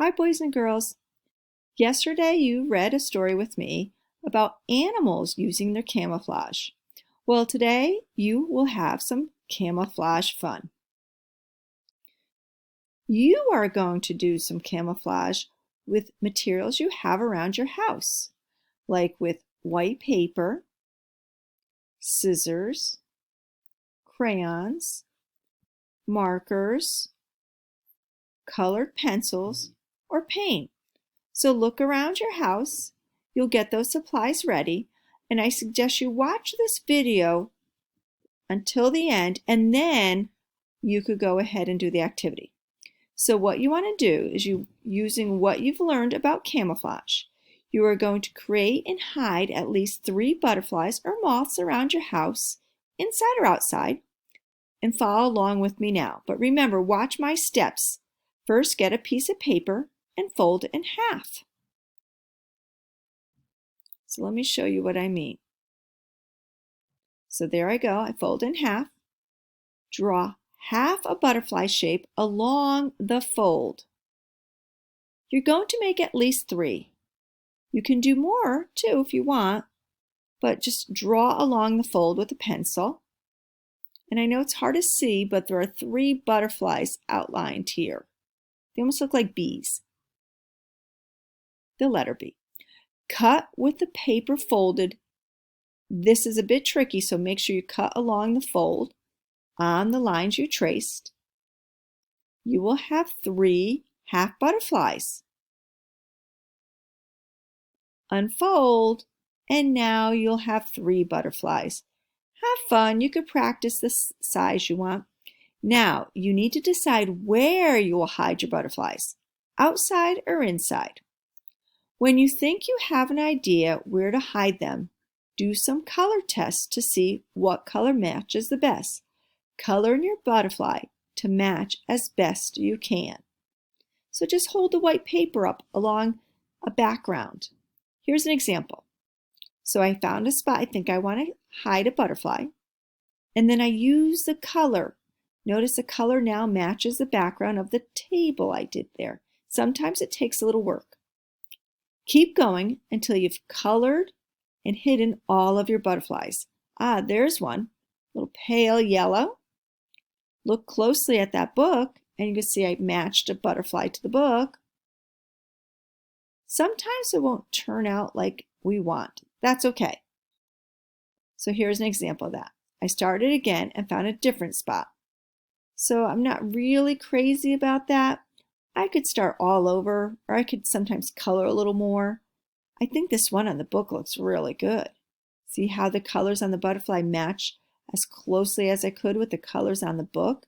Hi, boys and girls. Yesterday you read a story with me about animals using their camouflage. Well, today you will have some camouflage fun. You are going to do some camouflage with materials you have around your house, like with white paper, scissors, crayons, markers, colored pencils, or paint. So look around your house. You'll get those supplies ready, and I suggest you watch this video until the end, and then you could go ahead and do the activity. So what you want to do is using what you've learned about camouflage, you are going to create and hide at least 3 butterflies or moths around your house, inside or outside, and follow along with me now. But remember, watch my steps. First, get a piece of paper and fold it in half. So let me show you what I mean. So there I go, I fold in half. Draw half a butterfly shape along the fold. You're going to make at least 3. You can do more too if you want, but just draw along the fold with a pencil. And I know it's hard to see, but there are 3 butterflies outlined here. They almost look like bees. The letter B. Cut with the paper folded. This is a bit tricky, so make sure you cut along the fold on the lines you traced. You will have 3 half butterflies. Unfold, and now you'll have 3 butterflies. Have fun. You could practice the size you want. Now, you need to decide where you will hide your butterflies, outside or inside. When you think you have an idea where to hide them, do some color tests to see what color matches the best. Color in your butterfly to match as best you can. So just hold the white paper up along a background. Here's an example. So I found a spot I think I want to hide a butterfly, and then I use the color. Notice the color now matches the background of the table I did there. Sometimes it takes a little work. Keep going until you've colored and hidden all of your butterflies. Ah, there's one, a little pale yellow. Look closely at that book, and you can see I matched a butterfly to the book. Sometimes it won't turn out like we want. That's okay. So here's an example of that. I started again and found a different spot. So I'm not really crazy about that. I could start all over, or I could sometimes color a little more. I think this one on the book looks really good. See how the colors on the butterfly match as closely as I could with the colors on the book?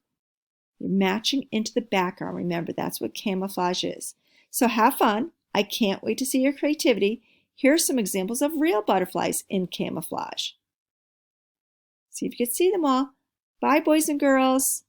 You're matching into the background. Remember, that's what camouflage is. So have fun. I can't wait to see your creativity. Here are some examples of real butterflies in camouflage. See if you can see them all. Bye, boys and girls.